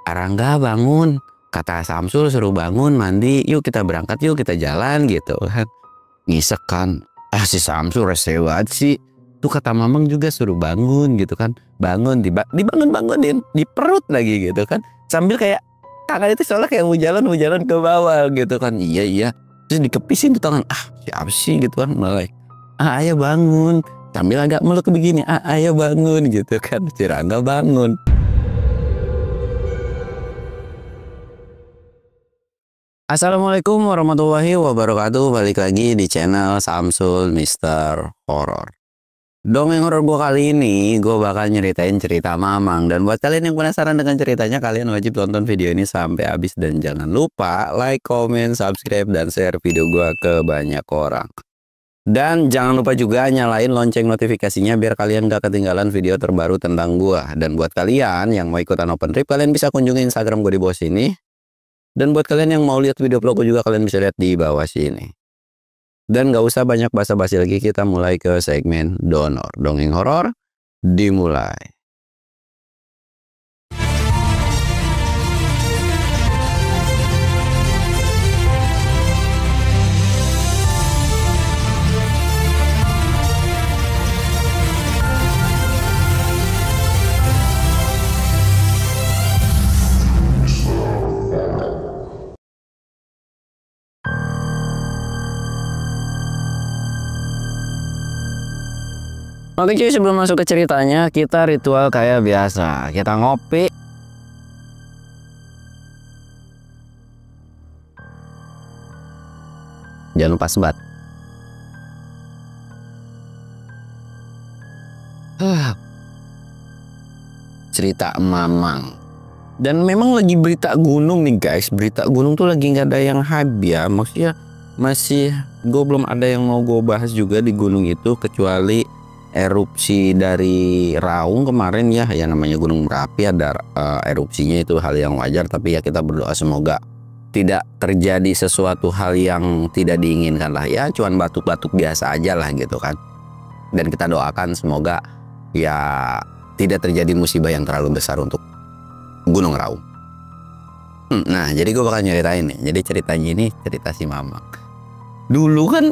Arangga bangun, kata Samsul suruh bangun mandi, yuk kita berangkat yuk kita jalan gitu kan. Ngisek kan, si Samsul rese banget sih. Tuh kata Mamang juga suruh bangun gitu kan. Bangun, dibangun-bangunin, di perut lagi gitu kan. Sambil kayak tangan itu soalnya kayak mau jalan ke bawah gitu kan. Iya. Terus dikepisin tuh tangan. Siapa sih gitu kan. Mulai, ayo bangun. Sambil agak meluk begini, ayo bangun gitu kan. Si Rangga bangun. Assalamualaikum warahmatullahi wabarakatuh. Balik lagi di channel Samsul Mister Horror. Dongeng horor gue kali ini gue bakal nyeritain cerita Mamang. Dan buat kalian yang penasaran dengan ceritanya, kalian wajib tonton video ini sampai habis. Dan jangan lupa like, comment, subscribe, dan share video gue ke banyak orang. Dan jangan lupa juga nyalain lonceng notifikasinya biar kalian gak ketinggalan video terbaru tentang gue. Dan buat kalian yang mau ikutan open trip, kalian bisa kunjungi Instagram gue di bawah sini. Dan buat kalian yang mau lihat video vlog juga, kalian bisa lihat di bawah sini. Dan gak usah banyak basa-basi lagi, kita mulai ke segmen Donor. Dongeng horor dimulai. Oke cuy, sebelum masuk ke ceritanya, kita ritual kayak biasa. Kita ngopi. Jangan lupa sebat. Cerita Mamang. Dan memang lagi berita gunung nih guys. Berita gunung tuh lagi nggak ada yang hype ya. Maksudnya masih, gue belum ada yang mau gue bahas juga di gunung itu, kecuali erupsi dari Raung kemarin ya. Ya namanya Gunung Merapi ada erupsinya, itu hal yang wajar. Tapi ya kita berdoa semoga tidak terjadi sesuatu hal yang tidak diinginkan lah ya. Cuman batuk-batuk biasa aja lah gitu kan. Dan kita doakan semoga ya tidak terjadi musibah yang terlalu besar untuk Gunung Raung. Nah jadi gue bakal nyeritain nih. Jadi ceritanya ini cerita si Mamang. Dulu kan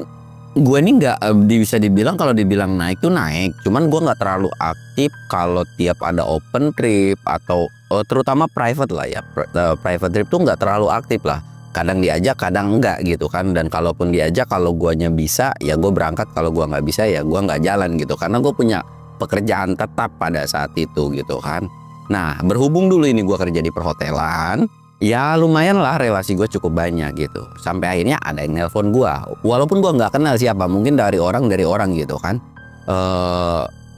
gue ini nggak bisa dibilang, kalau dibilang naik tuh naik, cuman gue nggak terlalu aktif kalau tiap ada open trip atau terutama private lah ya. Private trip tuh nggak terlalu aktif lah, kadang diajak kadang enggak gitu kan. Dan kalaupun diajak, kalau guanya bisa ya gue berangkat, kalau gua nggak bisa ya gue nggak jalan gitu, karena gue punya pekerjaan tetap pada saat itu gitu kan. Nah berhubung dulu ini gue kerja di perhotelan, ya lumayan lah relasi gue cukup banyak gitu. Sampai akhirnya ada yang nelpon gue, walaupun gue nggak kenal siapa, mungkin dari orang gitu kan.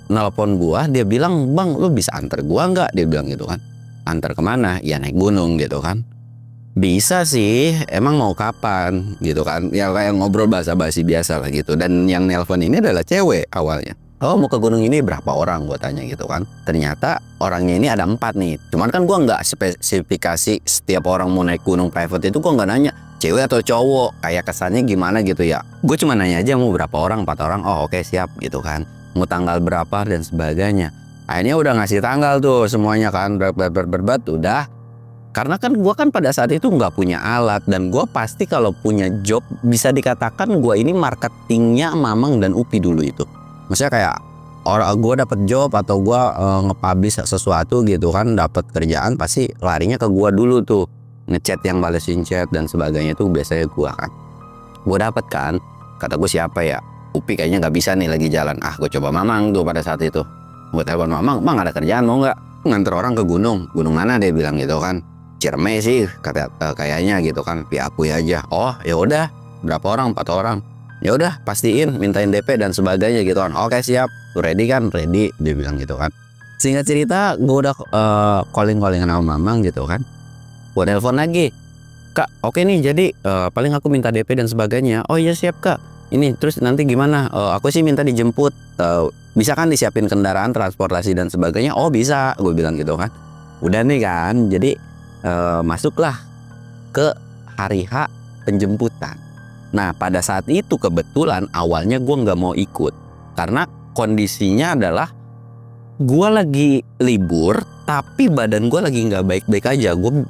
Nelpon gue, dia bilang, "Bang lu bisa antar gue nggak?" Dia bilang gitu kan. Antar kemana? Ya naik gunung gitu kan. Bisa sih, emang mau kapan gitu kan. Ya kayak ngobrol basa-basi biasa lah gitu. Dan yang nelpon ini adalah cewek awalnya. "Oh mau ke gunung ini berapa orang?" Gue tanya gitu kan. Ternyata orangnya ini ada 4 nih. Cuman kan gue nggak spesifikasi setiap orang mau naik gunung private itu, gue nggak nanya cewek atau cowok, kayak kesannya gimana gitu ya. Gue cuma nanya aja mau berapa orang, 4 orang. Oh oke siap gitu kan. Mau tanggal berapa dan sebagainya. Akhirnya udah ngasih tanggal tuh semuanya kan. Berbat udah. Karena kan gue kan pada saat itu nggak punya alat. Dan gue pasti kalau punya job, bisa dikatakan gue ini marketingnya Mamang dan Upi dulu itu. Maksudnya kayak gue dapet job atau gue nge-publish sesuatu gitu kan, dapat kerjaan, pasti larinya ke gue dulu tuh. Ngechat yang balesin chat dan sebagainya tuh biasanya gue kan. Gue dapet kan, kata gue siapa ya, Upi kayaknya nggak bisa nih lagi jalan. Gue coba Mamang tuh pada saat itu. Gue telepon Mamang, "Bang ada kerjaan mau nggak nganter orang ke gunung?" "Gunung mana?" Dia bilang gitu kan. "Ciremai sih kata kayaknya gitu kan, diakui aja." "Oh ya udah, berapa orang?" 4 orang. "Ya udah pastiin mintain DP dan sebagainya gitu kan." "Oke siap, lu ready kan?" "Ready," dia bilang gitu kan. Singkat cerita gue udah calling-callingan sama Mamang gitu kan. Gue telepon lagi, "Kak oke nih jadi paling aku minta DP dan sebagainya." "Oh iya siap Kak, ini terus nanti gimana?" "Aku sih minta dijemput, bisa kan disiapin kendaraan transportasi dan sebagainya?" "Oh bisa," gue bilang gitu kan. Udah nih kan, jadi masuklah ke hari H penjemputan. Nah pada saat itu kebetulan awalnya gue nggak mau ikut, karena kondisinya adalah gue lagi libur Tapi badan gue lagi nggak baik-baik aja. Gue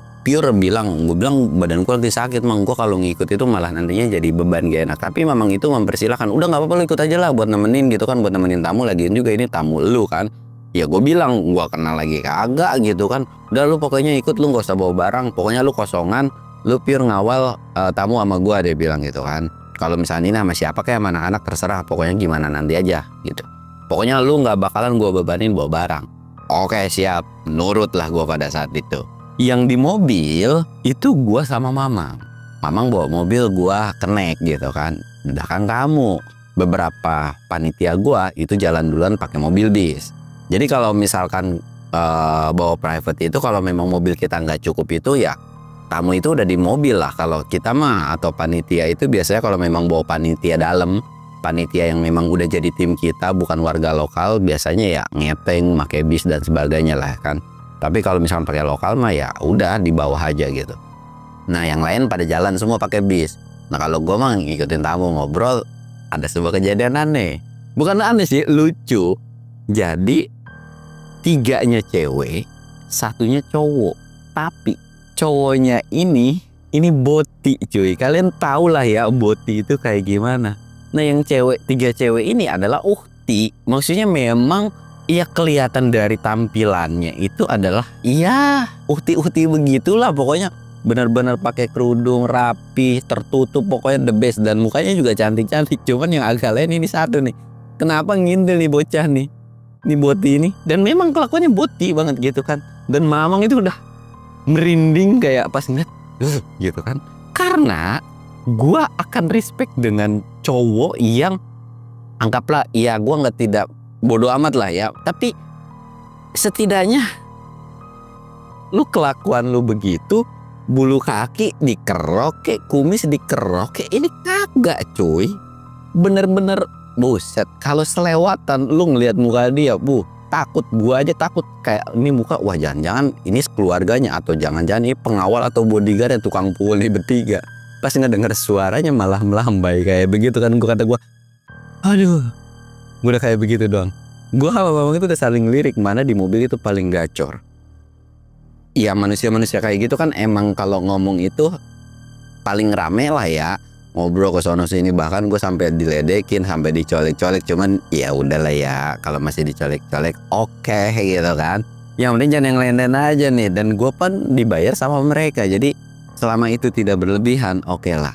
bilang badan gue lagi sakit, mang. Gue kalau ngikut itu malah nantinya jadi beban gak enak. Tapi memang itu mempersilahkan. Udah nggak apa-apa, lu ikut aja lah buat nemenin gitu kan, buat nemenin tamu. Lagian juga ini tamu lu kan. Ya gue bilang gue kenal lagi kagak gitu kan. Udah lu pokoknya ikut, lu nggak usah bawa barang. Pokoknya lu kosongan, lu pure ngawal tamu sama gue, dia bilang gitu kan. Kalau misalnya ini sama siapa kayak sama anak-anak terserah. Pokoknya gimana nanti aja gitu. Pokoknya lu nggak bakalan gue bebanin bawa barang. Oke siap, nurut lah gue pada saat itu. Yang di mobil itu gue sama Mamang. Mamang bawa mobil, gue kenek gitu kan. Sedangkan kamu, beberapa panitia gue itu jalan duluan pakai mobil bis. Jadi kalau misalkan bawa private itu, kalau memang mobil kita nggak cukup itu ya tamu itu udah di mobil lah. Kalau kita mah atau panitia itu biasanya kalau memang bawa panitia dalam, panitia yang memang udah jadi tim kita, bukan warga lokal, biasanya ya ngeteng, pakai bis dan sebagainya lah kan. Tapi kalau misalnya pakai lokal mah ya udah di bawah aja gitu. Nah yang lain pada jalan semua pakai bis. Nah kalau gue mah ngikutin tamu ngobrol, ada sebuah kejadian aneh. Bukan aneh sih, lucu. Jadi 3-nya cewek, 1-nya cowok. Tapi cowoknya ini boti cuy. Kalian tahu lah ya boti itu kayak gimana. Nah yang 3 cewek ini adalah ukti. Maksudnya memang ya kelihatan dari tampilannya itu adalah ya ukti-ukti begitulah pokoknya. Benar-benar pakai kerudung rapi, tertutup, pokoknya the best. Dan mukanya juga cantik-cantik. Cuman yang agak lain ini satu nih. Kenapa ngindel nih bocah nih? Nih boti ini. Dan memang kelakuannya boti banget gitu kan. Dan Mamang itu udah merinding kayak pas ngeliat gitu kan. Karena gua akan respect dengan cowok yang anggaplah ya gua nggak tidak bodoh amat lah ya, tapi setidaknya lu kelakuan lu begitu, bulu kaki dikerok kek, kumis dikerok kek, ini kagak cuy. Bener-bener buset, kalau selewatan lu ngelihat muka dia, takut, gua aja takut kayak ini muka, wah jangan-jangan ini keluarganya atau jangan-jangan ini pengawal atau bodyguard yang tukang pukul nih bertiga. Pas ngedenger suaranya malah melambai kayak begitu kan, kata gue, aduh, gue udah kayak begitu doang. Gue sama Mamang itu udah saling lirik mana di mobil itu paling gacor. Ya manusia-manusia kayak gitu kan emang kalau ngomong itu paling rame lah ya, ngobrol ke sono sini, bahkan gue sampai diledekin, sampai dicolek-colek. Cuman ya udahlah ya, kalau masih dicolek-colek oke gitu kan. Yang penting jangan yang lain-lain aja nih. Dan gue pun dibayar sama mereka, jadi selama itu tidak berlebihan, oke lah.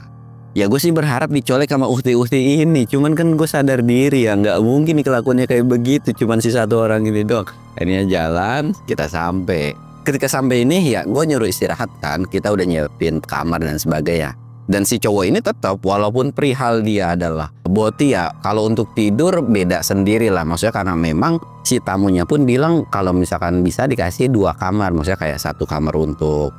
Ya gue sih berharap dicolek sama ukti-ukti ini. Cuman kan gue sadar diri ya, nggak mungkin nih kelakuannya kayak begitu. Cuman si satu orang ini doang. Akhirnya jalan, kita sampai. Ketika sampai ini ya gue nyuruh istirahat kan. Kita udah nyiapin kamar dan sebagainya. Dan si cowok ini tetap, walaupun perihal dia adalah boti ya, kalau untuk tidur beda sendiri lah. Maksudnya karena memang si tamunya pun bilang kalau misalkan bisa dikasih 2 kamar. Maksudnya kayak 1 kamar untuk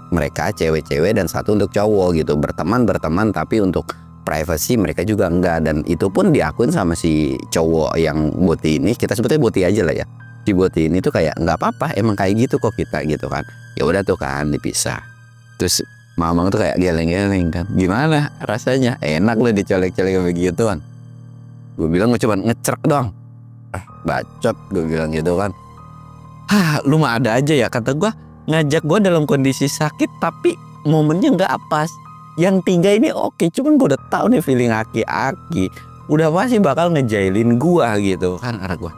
mereka cewek-cewek dan 1 untuk cowok gitu, berteman tapi untuk privacy mereka juga enggak. Dan itu pun diakuin sama si cowok yang boti ini, kita sebutnya boti aja lah ya. Si boti ini tuh kayak nggak apa-apa, emang kayak gitu kok kita gitu kan. Ya udah tuh kan dipisah. Terus Mamang tuh kayak geleng-geleng kan, gimana rasanya? Enak loh dicolek-colek begitu kan. Gue bilang gue cuma ngecerk doang, bacot gue bilang gitu kan. Lu mah ada aja ya, kata gue. Ngajak gue dalam kondisi sakit tapi momennya nggak pas. Yang 3 ini oke, cuman gue udah tahu nih feeling aki-aki udah pasti bakal ngejailin gue gitu kan. Kata gue,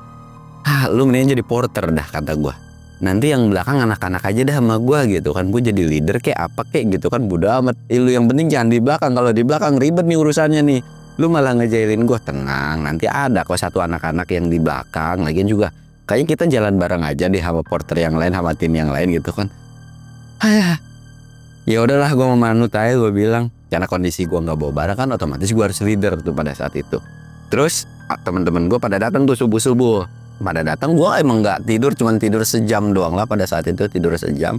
lu mending jadi porter dah, kata gue. Nanti yang belakang anak-anak aja dah sama gue gitu kan. Gue jadi leader kayak apa kayak gitu kan, bodo amat. Lu yang penting jangan di belakang. Kalau di belakang ribet nih urusannya nih. Lu malah ngejailin gue. Tenang, nanti ada kok 1 anak-anak yang di belakang. Lagian juga kayaknya kita jalan bareng aja deh sama porter yang lain, sama tim yang lain gitu kan. Ya udahlah, gue memanut aja, gue bilang. Karena kondisi gue nggak bawa barang kan, otomatis gue harus leader tuh pada saat itu. Terus teman-teman gue pada datang tuh subuh-subuh. Pada datang, gue emang nggak tidur, cuman tidur sejam doang lah pada saat itu, tidur sejam.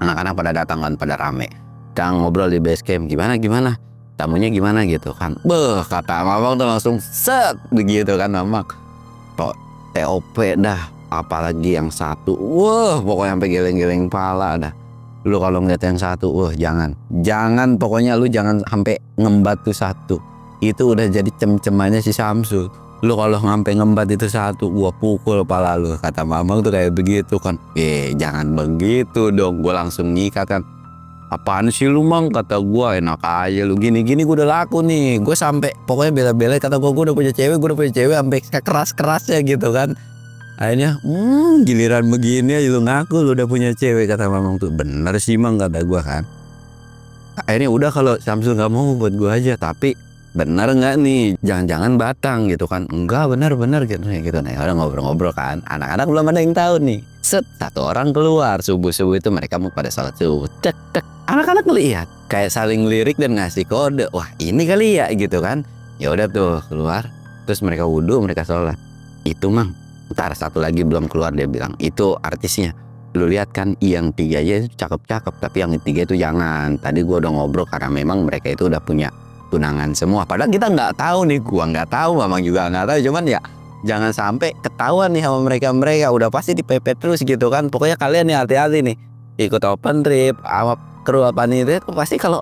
Anak-anak pada datang kan, pada rame. Dan ngobrol di base camp, gimana tamunya gimana gitu kan. Kata Mamang tuh langsung set begitu kan. Mamang TOP dah, apalagi yang 1, pokoknya sampai geleng-geleng pala dah. Lu kalau ngeliat yang 1, jangan pokoknya lu jangan sampai ngembat tuh 1. Itu udah jadi cem-cemannya si Samsul. Lu kalau ngampe ngembat itu satu, gua pukul pala lu. Kata mamang tuh kayak begitu kan. Jangan begitu dong. Gua langsung nyikat kan. Apaan sih lu mang, kata gua, enak aja lu gini-gini gua udah laku nih. Gua sampai pokoknya bela-bela kata gua udah punya cewek, sampai keras-kerasnya gitu kan. Akhirnya giliran begini aja lu ngaku lu udah punya cewek, kata mamang tuh. Bener sih mang, kata gua kan. Akhirnya udah kalau Samsul nggak mau buat gua aja, tapi bener nggak nih, jangan-jangan batang gitu kan. Enggak, bener gitu nih. Orang ngobrol-ngobrol kan, anak-anak belum ada yang tahu nih. Satu orang keluar subuh-subuh itu, mereka mau pada salat subuh. Tek. Anak-anak ngeliat kayak saling lirik dan ngasih kode. Wah ini kali ya gitu kan. Ya udah tuh keluar, terus mereka wudhu, mereka sholat. Itu mang, ntar satu lagi belum keluar, dia bilang itu artisnya. Lu lihat kan yang 3 aja cakep-cakep, tapi yang 3 itu jangan. Tadi gua udah ngobrol karena memang mereka itu udah punya tunangan semua. Padahal kita nggak tahu nih, gua nggak tahu, mamang juga nggak tahu. Cuman ya jangan sampai ketahuan nih sama mereka udah pasti dipepet terus gitu kan. Pokoknya kalian nih hati-hati nih, ikut open trip sama kru apa nih itu pasti kalau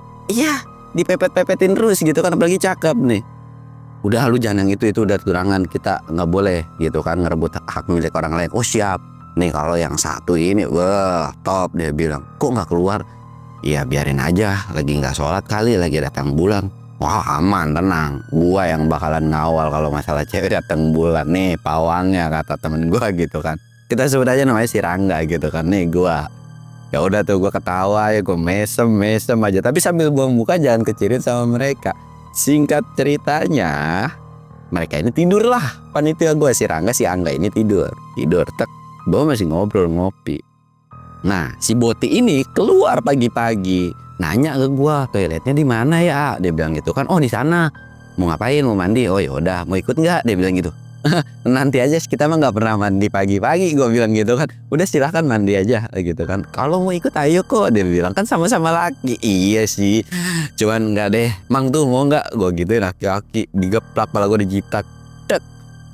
dipepet-pepetin terus gitu kan, apalagi cakep nih. Udah lu jangan yang itu udah tunangan, kita nggak boleh gitu kan ngerebut hak milik orang lain. Oh siap nih, kalau yang satu ini wah top, dia bilang. Kok nggak keluar? Ya biarin aja, lagi nggak sholat kali, lagi datang bulan. Wah aman, tenang, gua yang bakalan ngawal kalau masalah cewek datang bulan nih, pawangnya, kata temen gua gitu kan. Kita sebut aja namanya si Rangga gitu kan. Nih gua, ya udah tuh gua ketawa ya, gua mesem aja, tapi sambil buang muka jangan kecirin sama mereka. Singkat ceritanya, mereka ini tidur lah, panitia gua, si Rangga si Angga ini tidur tek. Gua masih ngobrol ngopi. Nah si Boti ini keluar pagi-pagi, nanya ke gua, toiletnya di mana ya? Dia bilang gitu kan. Oh di sana. Mau ngapain? Mau mandi? Oh yaudah, mau ikut nggak? Dia bilang gitu. Nanti aja, kita mah nggak pernah mandi pagi-pagi, gua bilang gitu kan. Udah silahkan mandi aja gitu kan. Kalau mau ikut ayo kok, dia bilang, kan sama-sama laki. Iya sih, cuman nggak deh mang tuh, mau nggak? Gua gituin laki-laki, digeplak pala gua, dijitak.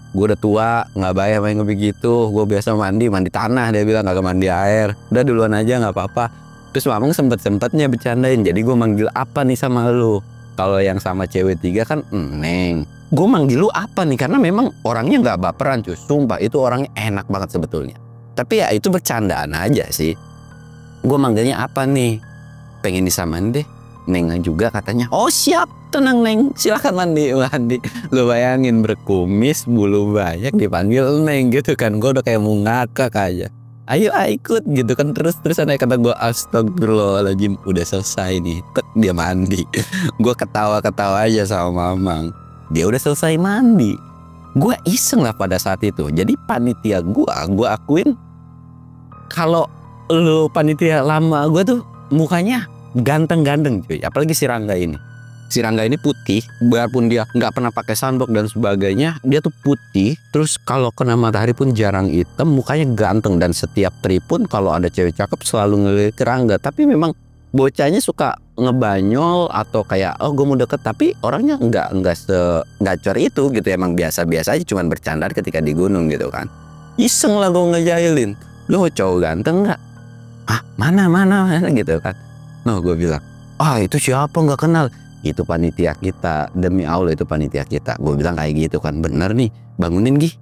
Gue udah tua, nggak bayar main begitu. Gue biasa mandi tanah, dia bilang, nggak mandi air. Udah duluan aja nggak apa-apa. Terus mamang sempetnya bercandain. Jadi gue manggil apa nih sama lu? Kalau yang sama cewek 3 kan Neng. Gue manggil lu apa nih? Karena memang orangnya nggak baperan cuy. Sumpah itu orangnya enak banget sebetulnya. Tapi ya itu bercandaan aja sih. Gue manggilnya apa nih? Pengen disamain deh. Neng juga katanya. Oh siap, tenang Neng, silahkan mandi. Lu bayangin berkumis, bulu banyak, dipanggil Neng gitu kan. Gue udah kayak mau ngakak aja. Ayo ikut gitu kan. Terus anak kata gue, astagfirullahaladzim, udah selesai nih. Dia mandi. Gue ketawa-ketawa aja sama mamang. Dia udah selesai mandi. Gue iseng lah pada saat itu. Jadi panitia gue akuin, kalau lu panitia lama gue tuh mukanya ganteng-ganteng cuy, apalagi si Rangga ini. Si Rangga ini putih, biarpun dia nggak pernah pakai sunblock dan sebagainya, dia tuh putih. Terus kalau kena matahari pun jarang hitam, mukanya ganteng. Dan setiap trip pun kalau ada cewek cakep selalu ngelirik ke Rangga. Tapi memang bocahnya suka ngebanyol atau kayak gue mau deket, tapi orangnya nggak gacor itu gitu. Emang biasa-biasa aja, cuman bercanda ketika di gunung gitu kan. Iseng lah gue ngejailin, lu cowok ganteng nggak? Mana gitu kan. No, gue bilang, itu siapa, nggak kenal. Itu panitia kita, demi Allah itu panitia kita. Gue bilang kayak gitu kan. Bener nih, bangunin Gi.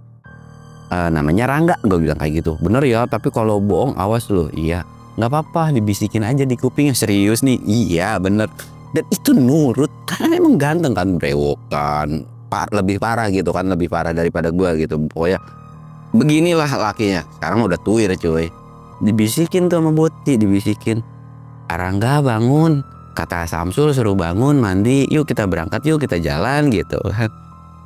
Namanya Rangga, gue bilang kayak gitu. Bener ya, tapi kalau bohong awas lo. Iya, nggak apa-apa, dibisikin aja di kupingnya. Serius nih, iya bener. Dan itu nurut, karena emang ganteng kan, brewokan, lebih parah gitu kan, lebih parah daripada gue gitu. Pokoknya beginilah lakinya. Sekarang udah tuir cuy. Dibisikin tuh sama Boti, dibisikin. Rangga bangun, kata Samsul suruh bangun mandi, yuk kita berangkat, yuk kita jalan gitu kan.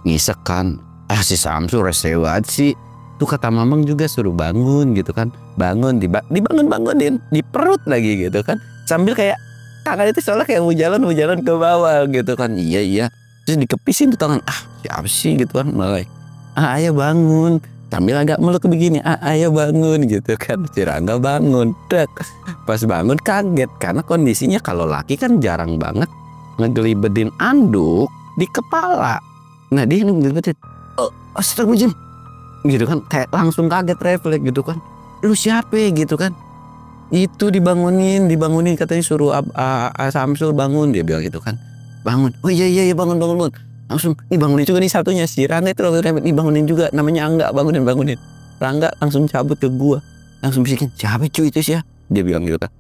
Ngisek kan, si Samsul rese banget sih. Tuh kata mamang juga suruh bangun gitu kan. Bangun, dibangunin, di perut lagi gitu kan. Sambil kayak tangan itu soalnya kayak mau jalan ke bawah gitu kan. Iya. Terus dikepisin tuh tangan, siapa sih gitu kan. Mulai, ayo bangun. Sambil agak meluk begini, ayo bangun gitu kan. Si Rangga bangun, pas bangun kaget karena kondisinya kalau laki kan jarang banget ngegelibetin anduk di kepala. Nah dia ngegelibetin, astagfirullahaladzim gitu kan, kayak langsung kaget refleks gitu kan. Lu siapa gitu kan? Itu dibangunin katanya suruh Samsul bangun, dia bilang gitu kan. Bangun, oh iya bangun. Langsung, nih bangunin juga nih satunya. Si Rangga itu langsung rempet, nih bangunin juga. Namanya Angga, bangunin. Rangga langsung cabut ke gua. Langsung bisikin, siapa cuy itu sih ya? Dia bilang gitu kan.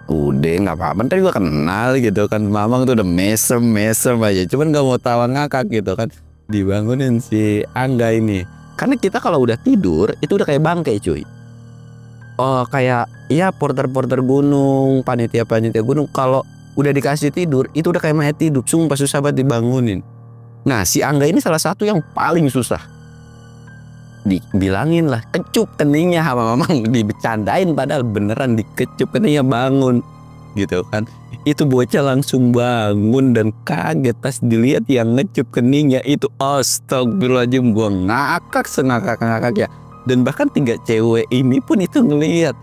Udah nggak apa-apa, ntar juga kenal gitu kan. Mamang tuh udah mesem aja. Cuman gak mau tawa ngakak gitu kan. Dibangunin si Angga ini. Karena kita kalau udah tidur, itu udah kayak bangke cuy. Oh kayak ya porter-porter gunung, panitia-panitia gunung. Kalau udah dikasih tidur, itu udah kayak mayat hidup. Sumpah susah banget dibangunin. Nah si Angga ini salah satu yang paling susah. Dibilangin lah, kecup keningnya sama mamang, dibecandain padahal beneran dikecup keningnya, bangun gitu kan. Itu bocah langsung bangun dan kaget pas dilihat yang ngecup keningnya itu. Astagfirullahaladzim, gua ngakak sengakak-ngakak ya. Dan bahkan 3 cewek ini pun itu ngelihat,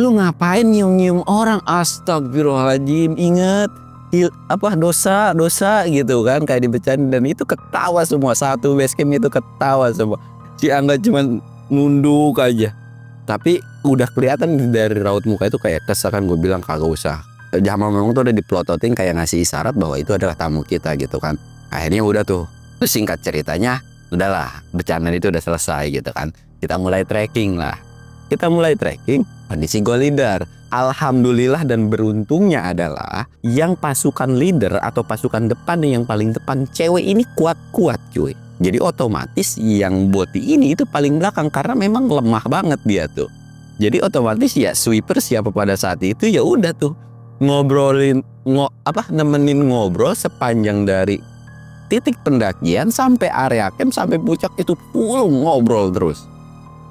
lu ngapain nyium-nyium orang? Astagfirullahaladzim, inget dosa gitu kan, kayak dibecandain. Dan itu ketawa semua, satu basecamp itu ketawa semua. Si Angga cuman nunduk aja, tapi udah kelihatan dari raut muka itu kayak kesel kan. Gue bilang kagak usah, Jamal memang tuh udah diplototin kayak ngasih isyarat bahwa itu adalah tamu kita gitu kan. Akhirnya udah tuh, terus singkat ceritanya udahlah, bercandaan itu udah selesai gitu kan. Kita mulai trekking, kondisi gue leader. Alhamdulillah dan beruntungnya adalah yang pasukan leader atau pasukan depan yang paling depan cewek ini kuat-kuat cuy. Jadi otomatis yang boti ini itu paling belakang karena memang lemah banget dia tuh. Jadi otomatis ya sweeper siapa pada saat itu ya udah tuh nemenin ngobrol sepanjang dari titik pendakian sampai area camp sampai puncak itu full ngobrol terus.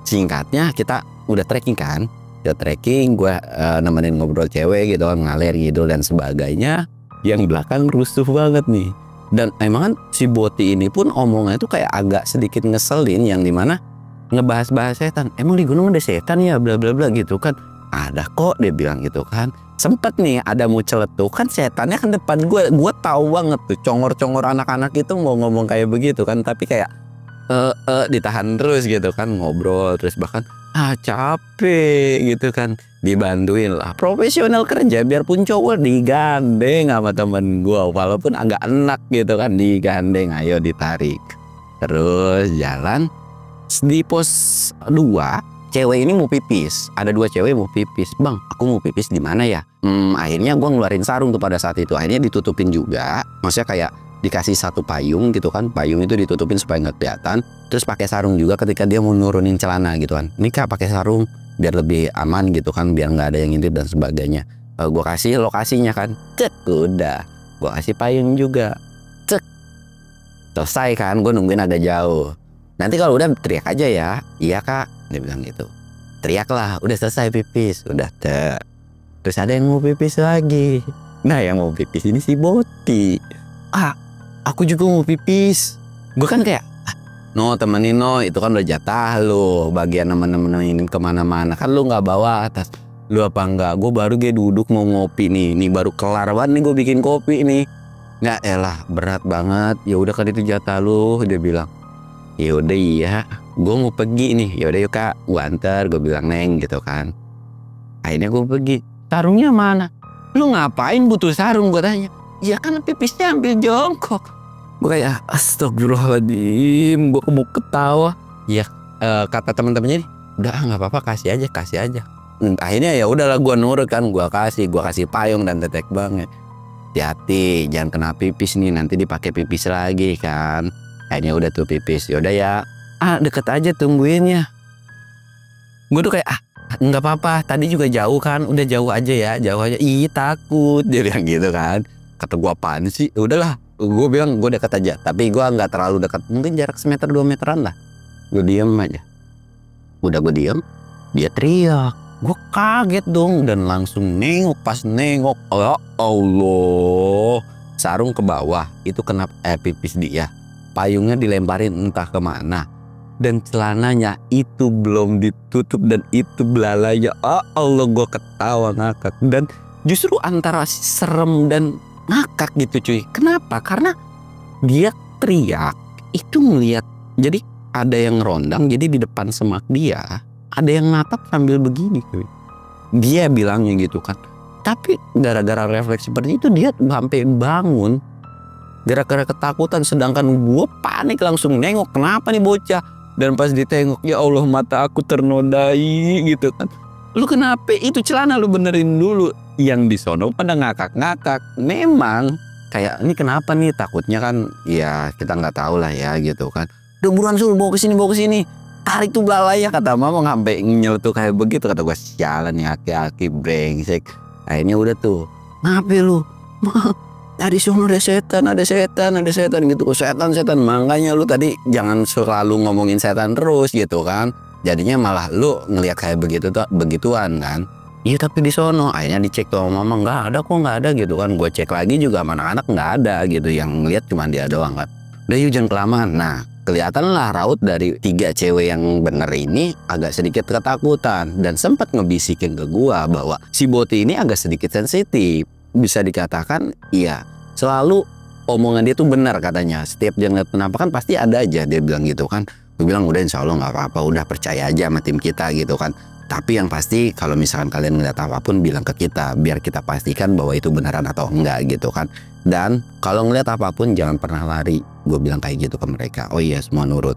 Singkatnya kita udah trekking kan. Gue nemenin ngobrol cewek gitu kan, ngalir gitu dan sebagainya. Yang belakang rusuh banget nih. Dan emang kan si Boti ini pun omongnya tuh kayak agak sedikit ngeselin, yang dimana ngebahas-bahas setan. Emang di gunung ada setan ya, bla bla bla gitu kan. Ada kok, dia bilang gitu kan. Sempet nih ada mau celetuk kan, setannya kan depan gue. Gue tahu banget tuh congor-congor anak-anak itu mau ngomong kayak begitu kan. Tapi kayak ditahan terus gitu kan, ngobrol terus, bahkan capek gitu kan, dibantuin lah. Profesional kerja, biarpun cowok digandeng sama temen gue, walaupun agak enak gitu kan, digandeng, ayo ditarik. Terus jalan di pos 2, cewek ini mau pipis. Ada 2 cewek mau pipis. Bang, aku mau pipis di mana ya? Akhirnya gue ngeluarin sarung tuh pada saat itu. Akhirnya ditutupin juga, maksudnya kayak dikasih satu payung gitu kan. Payung itu ditutupin supaya nggak kelihatan. Terus pakai sarung juga ketika dia mau nurunin celana gitu kan. Ini Kak pakai sarung biar lebih aman gitu kan, biar nggak ada yang ngintip dan sebagainya. Gue kasih lokasinya kan. Cek, udah. Gue kasih payung juga. Cek. Selesai kan, gue nungguin agak jauh. Nanti kalau udah teriak aja ya. Iya Kak, dia bilang gitu. Teriaklah, udah selesai pipis. Udah terus ada yang mau pipis lagi. Nah yang mau pipis ini si Boti. Aku juga mau pipis. Gue kan kayak, no temenin no, itu kan udah jatah lo, bagian nemenin kemana-mana kan, lo nggak bawa atas. Lu apa enggak? Gue baru duduk mau ngopi nih baru kelar banget nih gue bikin kopi nih. Nggak elah, berat banget. Ya udah kan itu jatah lo, dia bilang. Ya udah iya, gue mau pergi nih. Ya udah yuk Kak, gue antar, gue bilang Neng gitu kan. Akhirnya gue pergi. Sarungnya mana? Lu ngapain butuh sarung, gue tanya. Ya kan pipisnya ambil jongkok. Gue kayak astagfirullahaladzim, gue mau ketawa. Ya kata teman-temannya, udah nggak apa-apa, kasih aja. Akhirnya ya udahlah, gue nurut kan, gue kasih payung dan tetek banget. Hati-hati, jangan kena pipis nih, nanti dipakai pipis lagi kan. Akhirnya udah tuh pipis, yaudah ya, deket aja tungguinnya. Gue tuh kayak nggak apa-apa, tadi juga jauh kan, udah jauh aja ya, jauh aja. Ih takut, dia bilang gitu kan. Kata gue apaan sih, udahlah. Gue bilang gue dekat aja, tapi gue nggak terlalu dekat, mungkin jarak 1 meter 2 meteran lah. Gue diem aja. Udah gue diem, dia teriak. Gue kaget dong dan langsung nengok. Pas nengok, ya Allah, sarung ke bawah itu kena pipis dia. Payungnya dilemparin entah kemana, dan celananya itu belum ditutup dan itu belalainya. Allah, gue ketawa ngakak, dan justru antara serem dan ngakak gitu cuy. Kenapa? Karena dia teriak itu ngeliat, jadi ada yang rondang, jadi di depan semak dia ada yang natap sambil begini cuy. Dia bilangnya gitu kan. Tapi gara-gara refleks seperti itu dia sampai bangun gara-gara ketakutan, sedangkan gue panik langsung nengok kenapa nih bocah. Dan pas ditengok, ya Allah mata aku ternodai gitu kan. Lu kenapa? Itu celana lu benerin dulu. Yang di sono pada ngakak-ngakak. Memang kayak ini kenapa nih, takutnya kan ya kita nggak tahu lah ya gitu kan. Udah buruan Sul, bawa ke sini. Tarik tuh belalainya, kata mama ngampe nyeletuk kayak begitu. Kata gue sialan nih aki-aki brengsek. Akhirnya udah tuh, ngapain lu? Dari sono ada setan gitu. Setan. Makanya lu tadi jangan selalu ngomongin setan terus gitu kan. Jadinya malah lu ngelihat kayak begitu tuh, begituan kan. Iya tapi di sono akhirnya dicek tuh sama mama, nggak ada gitu kan. Gue cek lagi juga sama anak-anak nggak ada gitu. Yang ngeliat cuma dia doang kan. Udah yuk jangan kelamaan. Nah kelihatan lah raut dari 3 cewek yang bener ini agak sedikit ketakutan. Dan sempat ngebisikin ke gua bahwa si Boti ini agak sedikit sensitif. Bisa dikatakan iya, selalu omongan dia tuh benar katanya. Setiap dia ngeliat penampakan pasti ada aja dia bilang gitu kan. Gue bilang udah insya Allah nggak apa-apa, udah percaya aja sama tim kita gitu kan. Tapi yang pasti kalau misalkan kalian ngeliat apapun bilang ke kita, biar kita pastikan bahwa itu beneran atau enggak gitu kan. Dan kalau ngeliat apapun jangan pernah lari. Gue bilang kayak gitu ke mereka. Oh iya semua nurut.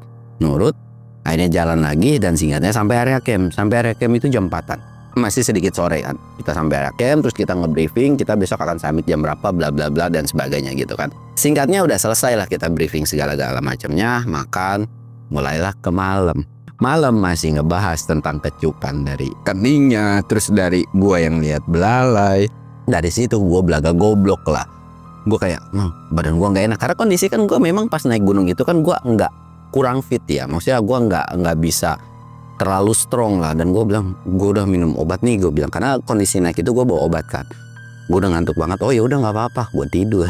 Akhirnya jalan lagi dan singkatnya sampai area camp. Sampai area camp itu jam 4-an. Masih sedikit sore kan. Kita sampai area camp terus kita nge-briefing, kita besok akan summit jam berapa bla bla bla dan sebagainya gitu kan. Singkatnya udah selesai lah kita briefing segala-gala macamnya, makan, mulailah ke malam. Malam masih ngebahas tentang kecupan dari keningnya, terus dari gua yang lihat belalai. Dari situ gua belaga goblok lah. Gua kayak, badan gua nggak enak karena kondisi kan gua memang pas naik gunung itu kan gua nggak kurang fit ya. Maksudnya gua nggak bisa terlalu strong lah, dan gue bilang gue udah minum obat nih, gue bilang karena kondisi naik itu gue bawa obat kan, gue udah ngantuk banget. Oh ya udah nggak apa-apa, gue tidur.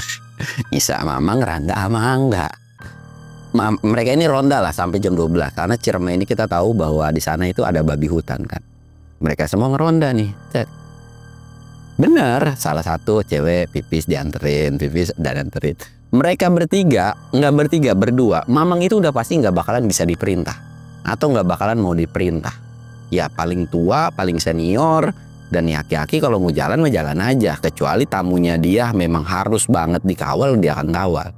Isa mama ngeranda ama enggak. Mereka ini ronda lah sampai jam 12 karena Ciremai ini kita tahu bahwa di sana itu ada babi hutan kan. Mereka semua ngeronda nih. Bener, salah satu cewek pipis dianterin, mereka berdua. Mamang itu udah pasti nggak bakalan bisa diperintah atau nggak bakalan mau diperintah. Ya paling tua, paling senior, dan aki-aki kalau mau jalan aja. Kecuali tamunya dia memang harus banget dikawal, dia akan kawal.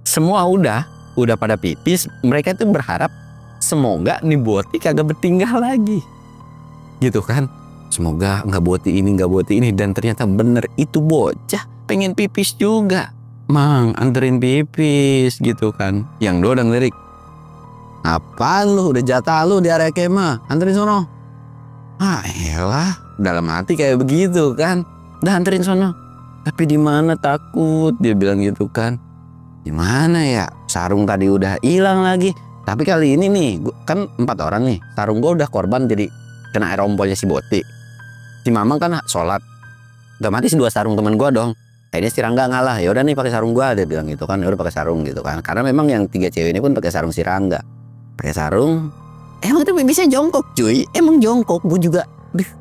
Semua udah pada pipis. Mereka itu berharap semoga nih Boti kagak bertingkah lagi, gitu kan. Semoga nggak Boti ini. Dan ternyata bener itu bocah pengen pipis juga. Mang anterin pipis gitu kan. Yang dua udah ngelirik, apaan lu, udah jatah lu di area kemah, anterin sono. Elah, dalam hati kayak begitu kan. Udah anterin sono. Tapi di mana takut, dia bilang gitu kan. Di mana ya? Sarung tadi udah hilang lagi. Tapi kali ini nih, kan 4 orang nih. Sarung gua udah korban jadi kena air ompolnya si Boti. Si Mamang kan sholat. Otomatis 2 sarung temen gua dong. Akhirnya si Rangga ngalah. Ya udah nih pakai sarung gua, dia bilang gitu kan. Ya udah pakai sarung gitu kan. Karena memang yang 3 cewek ini pun pakai sarung si Rangga. Pakai sarung, emang itu bisa jongkok cuy, emang jongkok. Gue juga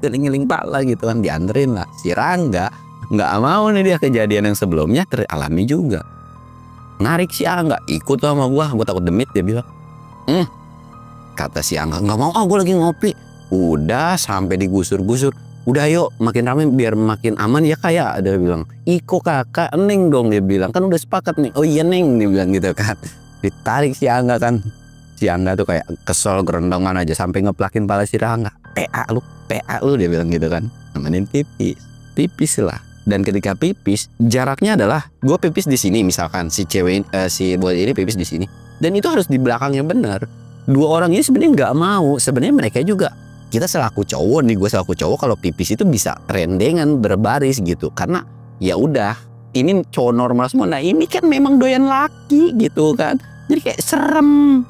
ngeling pala gitu kan, dianterin lah. Si Rangga nggak mau nih dia kejadian yang sebelumnya teralami juga. Narik si Angga ikut sama gue takut demit, dia bilang. Kata si Angga nggak mau, gue lagi ngopi. Udah sampai digusur-gusur, udah yuk makin ramai biar makin aman ya kayak, dia bilang. Iko kakak, Neng dong, dia bilang, kan udah sepakat nih. Oh iya Neng, dia bilang gitu kan. Ditarik si Angga kan. Si Angga tuh kayak kesel gerendongan aja sampai ngeplakin pala si Rangga. PA lu dia bilang gitu kan. Nemenin pipis lah. Dan ketika pipis, jaraknya adalah gue pipis di sini misalkan, si cewek si Boti ini pipis di sini. Dan itu harus di belakangnya bener. 2 orang ini sebenarnya nggak mau. Sebenarnya mereka juga, kita selaku cowok nih, gue selaku cowok kalau pipis itu bisa rendengan berbaris gitu. Karena ya udah, ini cowok normal semua. Nah ini kan memang doyan laki gitu kan. Jadi kayak serem.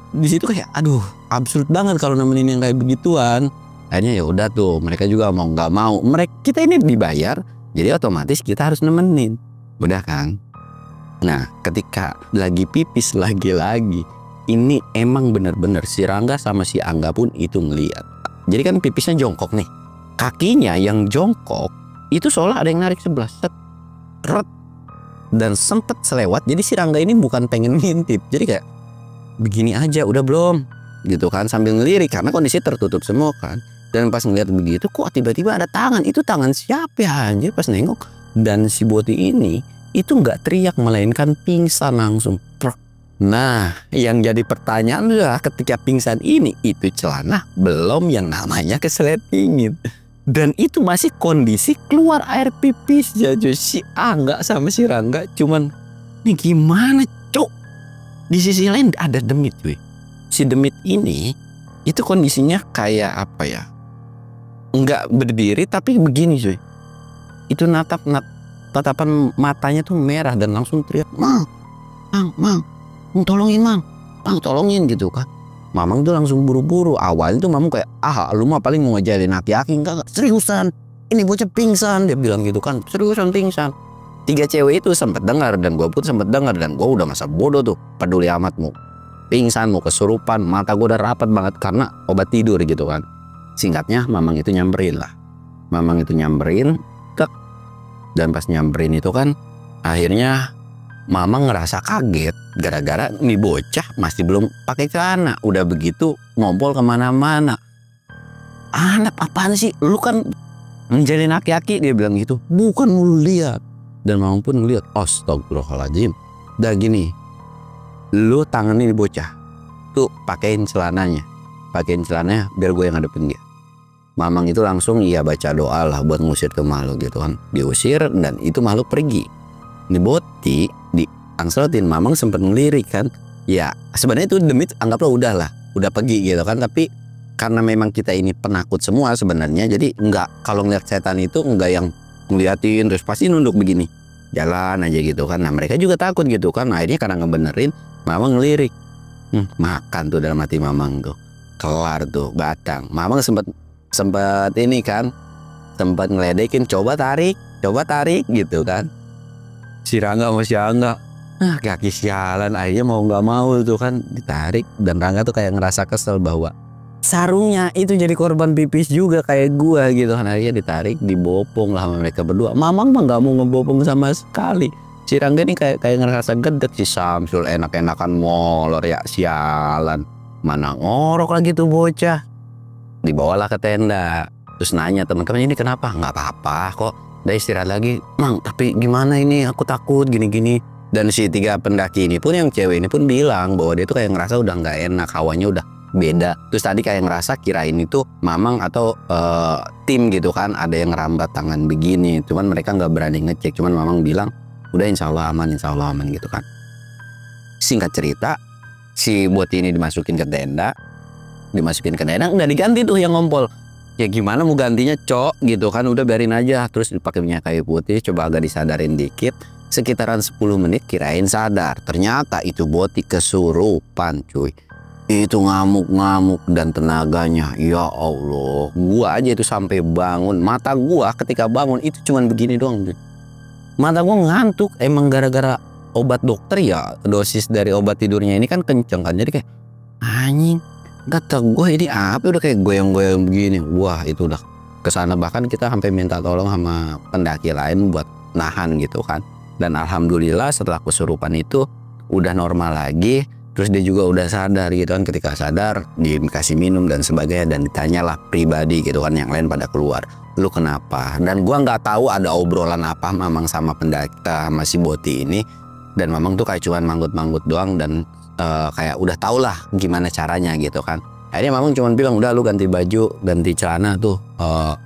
Di situ kayak aduh absurd banget kalau nemenin yang kayak begituan. Akhirnya ya udah tuh mereka juga mau nggak mau, kita ini dibayar jadi otomatis kita harus nemenin, udah kan. Nah ketika lagi pipis lagi ini emang bener-bener si Rangga sama si Angga pun itu ngeliat. Jadi kan pipisnya jongkok nih, kakinya yang jongkok itu seolah ada yang narik sebelah set, dan sempet selewat. Jadi si Rangga ini bukan pengen ngintip, jadi kayak begini aja udah belum gitu kan, sambil ngelirik karena kondisi tertutup semua kan. Dan pas ngeliat begitu kok tiba-tiba ada tangan. Itu tangan siapa ya anjir, pas nengok. Dan si Boti ini itu nggak teriak melainkan pingsan langsung. Nah, yang jadi pertanyaan adalah ketika pingsan ini, itu celana belum yang namanya kesletingin. Dan itu masih kondisi keluar air pipis ya cuy. Si Angga sama si Rangga cuman, ini gimana cok? Di sisi lain ada Demit cuy. Si Demit ini itu kondisinya kayak apa ya? Nggak berdiri tapi begini cuy. Itu tatapan matanya tuh merah dan langsung teriak, Mang, tolongin Mang, tolongin gitu kan. Mamang tuh langsung buru-buru. Awalnya tuh Mamang kayak, lu mah paling mau ngajarin aki-aki. Enggak, seriusan, ini bocah pingsan, dia bilang gitu kan, seriusan pingsan. 3 cewek itu sempat dengar dan gue pun sempat dengar, dan gue udah masa bodoh tuh, peduli amat mau pingsan, mau kesurupan, mata gue udah rapat banget karena obat tidur gitu kan. Singkatnya Mamang itu nyamperin lah. Mamang itu nyamperin, dan pas nyamperin itu kan akhirnya Mamang ngerasa kaget gara-gara nih bocah masih belum pakai celana, udah begitu ngompol kemana-mana. Anak apaan sih, lu kan menjalin aki-aki, dia bilang gitu. Bukan, lu lihat. Dan Mamang pun lihat, astagfirullahaladzim. Udah gini, lu tanganin bocah tuh, pakein celananya biar gue yang ngadepin dia. Mamang itu langsung baca doa lah buat ngusir tuh makhluk gitu kan. Diusir dan itu makhluk pergi. Ini Boti diangsetin. Mamang sempat ngelirik kan. Ya sebenarnya itu Demit anggaplah udah pergi gitu kan. Tapi karena memang kita ini penakut semua sebenarnya, jadi kalau ngeliat setan itu enggak yang ngeliatin terus pasti nunduk begini, jalan aja gitu kan. Nah mereka juga takut gitu kan. Akhirnya karena ngebenerin, Mamang ngelirik. Makan tuh dalam hati Mamang tuh, kelar tuh batang. Mamang sempat ini kan, sempat ngeledekin, coba tarik gitu kan. Si Rangga sama si Angga, kaki sialan, akhirnya mau nggak mau tuh kan ditarik. Dan Rangga tuh kayak ngerasa kesel bahwa sarungnya itu jadi korban pipis juga kayak gua gitu kan. Akhirnya ditarik, dibopong lah sama mereka berdua. Mamang mah nggak mau ngebopong sama sekali. Si Rangga ini kayak ngerasa gedek. Si Samsul enak-enakan molor ya, sialan, mana ngorok lagi tuh bocah. Dibawalah ke tenda, terus nanya teman-teman, ini kenapa? Nggak apa-apa kok, udah istirahat lagi Mang, tapi gimana ini, aku takut gini-gini. Dan si 3 pendaki ini pun, yang cewek ini pun bilang bahwa dia tuh kayak ngerasa udah nggak enak, hawanya udah beda. Terus tadi kayak ngerasa kirain itu Mamang atau tim gitu kan, ada yang ngerambat tangan begini, cuman mereka nggak berani ngecek. Cuman Mamang bilang udah insya Allah aman gitu kan. Singkat cerita, si Boti ini dimasukin ke tenda, udah diganti tuh yang ngompol. Ya gimana mau gantinya cok gitu kan, udah biarin aja. Terus dipakai minyak kayu putih, coba agak disadarin dikit. Sekitaran 10 menit kirain sadar, ternyata itu Boti kesurupan cuy. Itu ngamuk-ngamuk dan tenaganya, ya Allah, gua aja itu sampai bangun. Mata gua ketika bangun itu cuman begini doang cuy. Mata gua ngantuk, emang gara-gara obat dokter ya, dosis dari obat tidurnya ini kan kenceng kan, jadi kayak anjing, kata gue ini apa, udah kayak goyang-goyang begini. Wah itu udah kesana, bahkan kita sampai minta tolong sama pendaki lain buat nahan gitu kan. Dan alhamdulillah setelah kesurupan itu udah normal lagi. Terus dia juga udah sadar gitu kan. Ketika sadar dikasih minum dan sebagainya, dan ditanyalah pribadi gitu kan, yang lain pada keluar, lu kenapa? Dan gua nggak tahu ada obrolan apa Mamang sama pendaki sama si Boti ini. Dan Mamang tuh kayak cuman manggut-manggut doang, dan kayak udah tau lah gimana caranya gitu kan. Akhirnya Mamang cuman bilang, udah lu ganti baju, ganti celana tuh,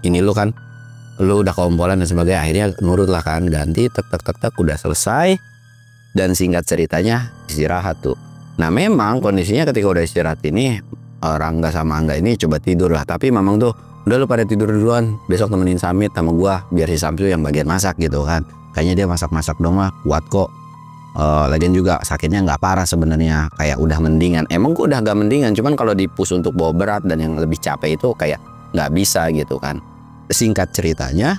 ini lu kan, lu udah kompolan dan sebagainya. Akhirnya nurut lah kan, ganti, tek udah selesai. Dan singkat ceritanya istirahat tuh. Nah memang kondisinya ketika udah istirahat ini, Rangga sama Angga ini coba tidur lah. Tapi Mamang tuh, udah lu pada tidur duluan, besok temenin Samit sama gua, biar si Samsul yang bagian masak gitu kan. Kayaknya dia masak-masak dong lah, kuat kok. Lagian juga sakitnya nggak parah sebenarnya, kayak udah mendingan. Emang gue udah agak mendingan, cuman kalau dipus untuk bawa berat dan yang lebih capek itu kayak nggak bisa gitu kan. Singkat ceritanya,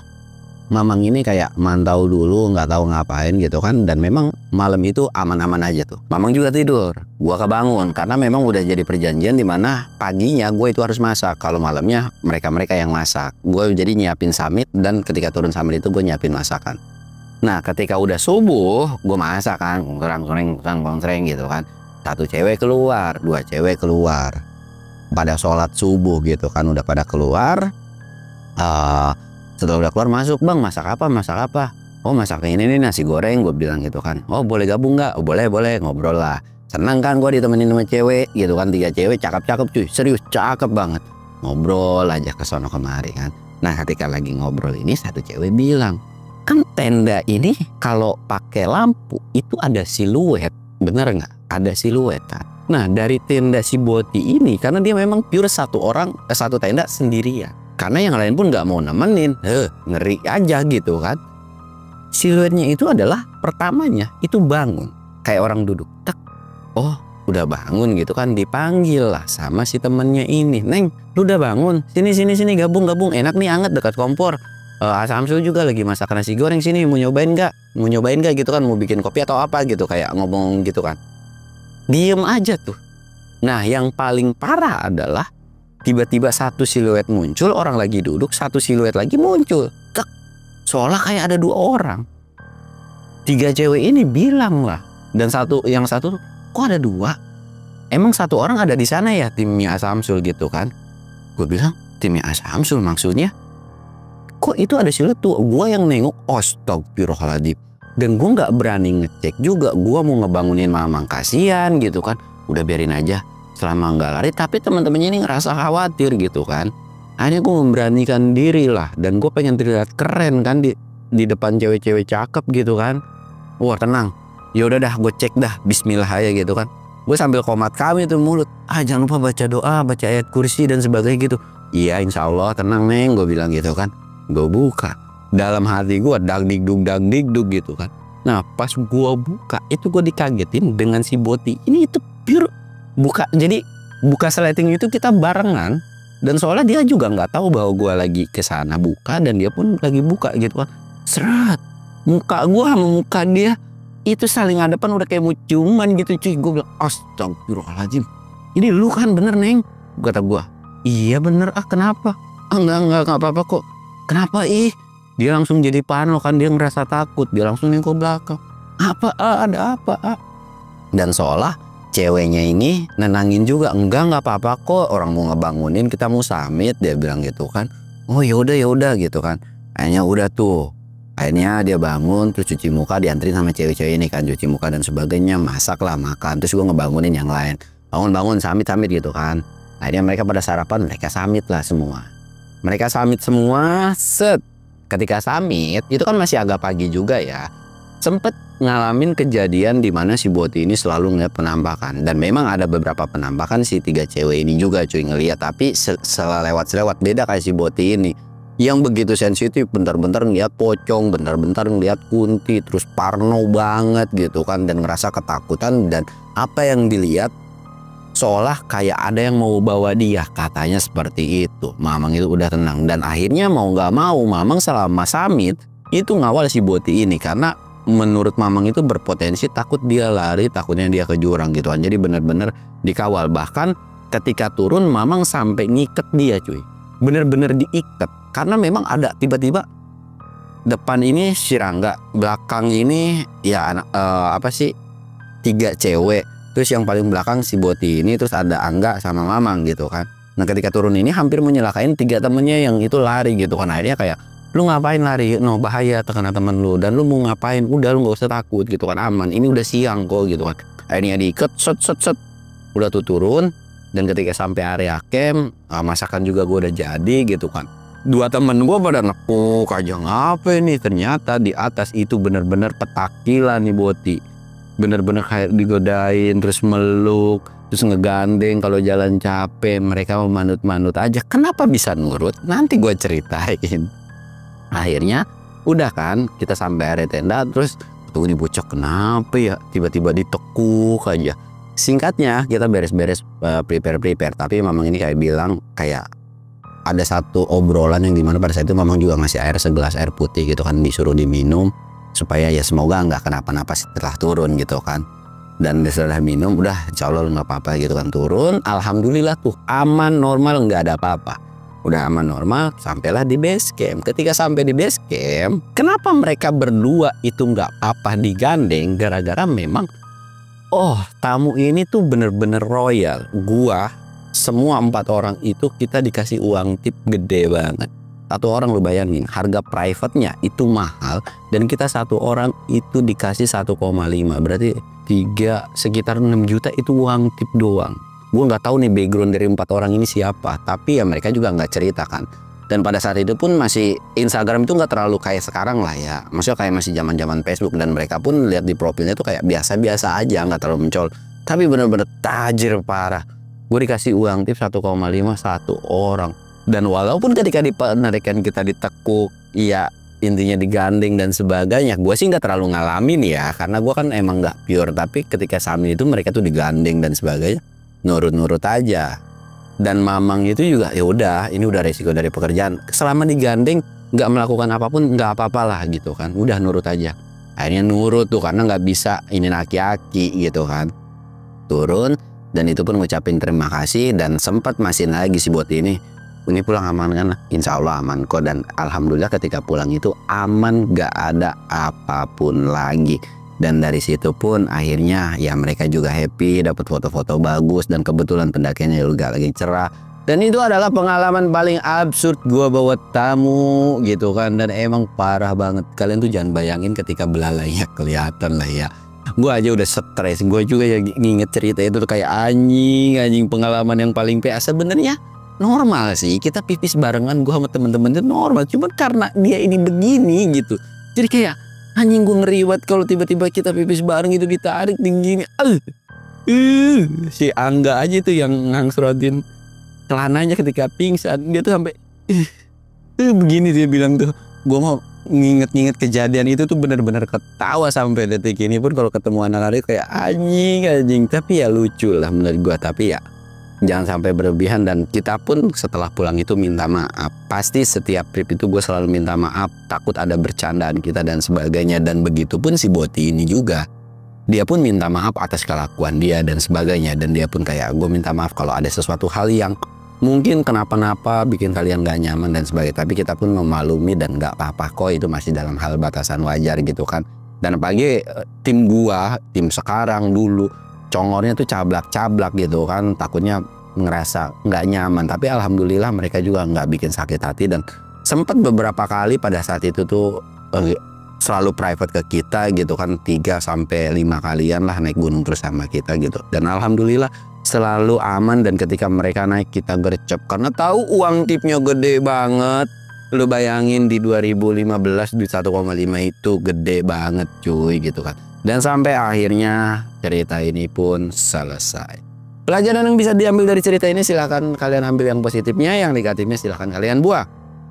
Mamang ini kayak mantau dulu, nggak tahu ngapain gitu kan. Dan memang malam itu aman-aman aja tuh. Mamang juga tidur, gua kebangun karena memang udah jadi perjanjian di mana paginya gue itu harus masak, kalau malamnya mereka yang masak. Gue jadi nyiapin Samit, dan ketika turun Samit itu gue nyiapin masakan. Nah ketika udah subuh gue masak kan, kongkreng gitu kan. 1 cewek keluar, 2 cewek keluar, pada sholat subuh gitu kan, udah pada keluar. Setelah udah keluar masuk, bang masak apa? Oh masak ini nih nasi goreng, gue bilang gitu kan. Oh boleh gabung nggak? Oh boleh ngobrol lah. Senang kan gue ditemenin sama cewek gitu kan, 3 cewek cakep-cakep cuy, serius cakep banget. Ngobrol aja ke sono kemari kan. Nah ketika lagi ngobrol ini satu cewek bilang, kan tenda ini kalau pakai lampu itu ada siluet, bener nggak? Ada siluet kan. Nah dari tenda si Boti ini, karena dia memang pure satu tenda sendirian. Karena yang lain pun nggak mau nemenin, ngeri aja gitu kan. Siluetnya itu adalah pertamanya itu bangun kayak orang duduk, tek. Oh udah bangun gitu kan, dipanggil lah sama si temennya ini, Neng lu udah bangun, sini gabung, enak nih anget dekat kompor. Samsul juga lagi masak nasi goreng, sini mau nyobain nggak gitu kan, mau bikin kopi atau apa gitu, kayak ngomong gitu kan. Diem aja tuh. Nah yang paling parah adalah tiba-tiba satu siluet muncul, orang lagi duduk, satu siluet lagi muncul, tek. Seolah kayak ada 2 orang. 3 cewek ini bilang lah, dan yang satu kok ada 2? Emang 1 orang ada di sana ya, timnya Samsul gitu kan? Gue bilang timnya Samsul maksudnya? Kok itu ada siluet tuh? Gue yang nengok, astagfirullahaladzim. Dan gue nggak berani ngecek juga. Gue mau ngebangunin Mamang, kasihan gitu kan. Udah biarin aja selama nggak lari. Tapi teman-temannya ini ngerasa khawatir gitu kan. Akhirnya gue memberanikan diri lah. Dan gue pengen terlihat keren kan di depan cewek-cewek cakep gitu kan. Wah tenang. Ya udah dah, gue cek dah, Bismillah aja gitu kan. Gue sambil komat kami tuh mulut, jangan lupa baca doa, baca ayat kursi dan sebagainya gitu. Iya insya Allah tenang Neng, gue bilang gitu kan. Gue buka, dalam hati gue dagdikduk gitu kan. Nah pas gue buka itu gue dikagetin dengan si Boti ini, itu pure buka. Jadi buka sleting itu kita barengan, dan soalnya dia juga nggak tahu bahwa gue lagi kesana buka, dan dia pun lagi buka gitu kan. Seret, muka gue sama muka dia itu saling hadapan, udah kayak mau ciuman gitu cuy. Gue bilang astagfirullahaladzim, ini lu kan bener Neng? Kata gue, iya bener. Kenapa? Enggak apa-apa kok. Kenapa Dia langsung jadi parno kan, dia ngerasa takut, dia langsung nengok belakang. Apa ada apa Dan seolah ceweknya ini nenangin juga, enggak apa-apa kok, orang mau ngebangunin, kita mau summit, dia bilang gitu kan. Oh yaudah gitu kan. Akhirnya udah tuh. Akhirnya dia bangun, terus cuci muka, dianterin sama cewek-cewek ini kan, cuci muka dan sebagainya, masak lah, makan. Terus gue ngebangunin yang lain, bangun summit gitu kan. Akhirnya mereka pada sarapan, mereka summit lah semua. Mereka summit semua, set. Ketika summit itu kan masih agak pagi juga ya, sempet ngalamin kejadian di mana si Boti ini selalu ngeliat penampakan. Dan memang ada beberapa penampakan si 3 cewek ini juga cuy ngeliat, tapi selewat beda kayak si Boti ini yang begitu sensitif, bentar-bentar ngeliat pocong, bentar-bentar ngeliat kunti, terus parno banget gitu kan, dan ngerasa ketakutan. Dan apa yang dilihat seolah kayak ada yang mau bawa dia, katanya seperti itu. Mamang itu udah tenang, dan akhirnya mau nggak mau Mamang selama summit itu ngawal si Boti ini, karena menurut Mamang itu berpotensi takut dia lari, takutnya dia ke jurang gitu kan. Jadi bener-bener dikawal. Bahkan ketika turun Mamang sampai ngiket dia cuy, bener-bener diikat. Karena memang ada tiba-tiba depan ini si Rangga, belakang ini ya 3 cewek, terus yang paling belakang si Boti ini, terus ada Angga sama Mamang gitu kan. Nah ketika turun ini hampir menyelakain 3 temennya yang itu lari gitu kan. Akhirnya kayak, lu ngapain lari? No bahaya terkena temen lu, dan lu mau ngapain? Udah lu nggak usah takut gitu kan, aman, ini udah siang kok gitu kan. Akhirnya diikat, set. Udah tuh turun, dan ketika sampai area camp, masakan juga gue udah jadi gitu kan. 2 temen gue pada nepuk aja, ngapain nih? Ternyata di atas itu bener-bener petakilan nih Boti. Bener-bener kayak digodain, terus meluk, terus ngegandeng kalau jalan capek. Mereka memanut-manut aja. Kenapa bisa nurut? Nanti gue ceritain. Akhirnya udah kan, kita sampai area tenda, terus tuh nih bocah kenapa ya tiba-tiba ditekuk aja. Singkatnya kita beres-beres prepare, tapi Mamang ini kayak bilang kayak ada satu obrolan yang dimana pada saat itu Mamang juga ngasih segelas air putih gitu kan, disuruh diminum supaya ya semoga nggak kenapa-napa setelah turun gitu kan. Dan setelah minum udah insya Allah nggak apa-apa gitu kan. Turun alhamdulillah tuh aman, normal, nggak ada apa-apa, udah aman normal. Sampailah di base camp. Ketika sampai di base camp, kenapa mereka berdua itu nggak apa digandeng? Gara-gara memang tamu ini tuh bener-bener royal. Semua 4 orang itu kita dikasih uang tip gede banget. Satu orang lu bayangin harga private-nya itu mahal dan kita satu orang itu dikasih 1,5, berarti 3 sekitar 6 juta itu uang tip doang. Gue nggak tahu nih background dari 4 orang ini siapa, tapi ya mereka juga nggak cerita kan. Dan pada saat itu pun masih Instagram itu nggak terlalu kayak sekarang lah ya, maksudnya kayak masih zaman-zaman Facebook, dan mereka pun lihat di profilnya tuh kayak biasa-biasa aja, nggak terlalu mencol. Tapi bener-bener tajir parah. Gue dikasih uang tip 1,5 satu orang. Dan walaupun ketika di penarikan kita ditekuk, ya intinya digandeng dan sebagainya, gue sih nggak terlalu ngalamin ya, karena gue kan emang nggak pure. Tapi ketika Samin itu mereka tuh digandeng dan sebagainya, nurut-nurut aja. Dan Mamang itu juga ya udah, ini udah resiko dari pekerjaan. Selama digandeng nggak melakukan apapun nggak apa-apalah gitu kan, udah nurut aja. Akhirnya nurut tuh karena nggak bisa ini aki-aki gitu kan. Turun dan itu pun ngucapin terima kasih dan sempat masin lagi sih buat ini pulang aman kan? Insya Allah aman kok. Dan alhamdulillah ketika pulang itu aman, gak ada apapun lagi. Dan dari situ pun akhirnya ya mereka juga happy, dapat foto-foto bagus, dan kebetulan pendakiannya juga lagi cerah. Dan itu adalah pengalaman paling absurd gue bawa tamu gitu kan. Dan emang parah banget. Kalian tuh jangan bayangin ketika belalainya kelihatan lah ya. Gue aja udah stres. Gue juga ya nginget cerita itu tuh kayak anjing pengalaman yang paling PA. Sebenarnya normal sih, kita pipis barengan gue sama temen-temen itu normal, cuman karena dia ini begini gitu, jadi kayak anjing gue ngeriwat kalau tiba-tiba kita pipis bareng itu ditarik tinggi. Si Angga aja tuh yang ngangsrotin celananya ketika pingsan, dia tuh sampai begini dia bilang tuh. Gue mau nginget-nginget kejadian itu tuh bener-bener ketawa sampai detik ini pun kalau ketemu anak-anak kayak anjing. Tapi ya lucu lah menurut gue. Tapi ya jangan sampai berlebihan, dan kita pun setelah pulang itu minta maaf. Pasti setiap trip itu gue selalu minta maaf, takut ada bercandaan kita dan sebagainya. Dan begitu pun si Boti ini juga, dia pun minta maaf atas kelakuan dia dan sebagainya. Dan dia pun kayak gue minta maaf kalau ada sesuatu hal yang mungkin kenapa-napa bikin kalian gak nyaman dan sebagainya. Tapi kita pun memaklumi dan gak apa-apa kok, itu masih dalam hal batasan wajar gitu kan. Dan apalagi tim gua, tim sekarang dulu congornya tuh cablak-cablak gitu kan, takutnya ngerasa nggak nyaman. Tapi alhamdulillah mereka juga nggak bikin sakit hati, dan sempat beberapa kali pada saat itu tuh selalu private ke kita gitu kan, 3-5 kalian lah naik gunung terus sama kita gitu. Dan alhamdulillah selalu aman, dan ketika mereka naik kita gercep karena tahu uang tipnya gede banget. Lu bayangin di 2015 duit 1,5 itu gede banget cuy gitu kan. Dan sampai akhirnya cerita ini pun selesai. Pelajaran yang bisa diambil dari cerita ini silahkan kalian ambil yang positifnya, yang negatifnya silahkan kalian buang.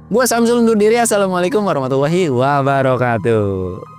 Gua Samsul undur diri. Assalamualaikum warahmatullahi wabarakatuh.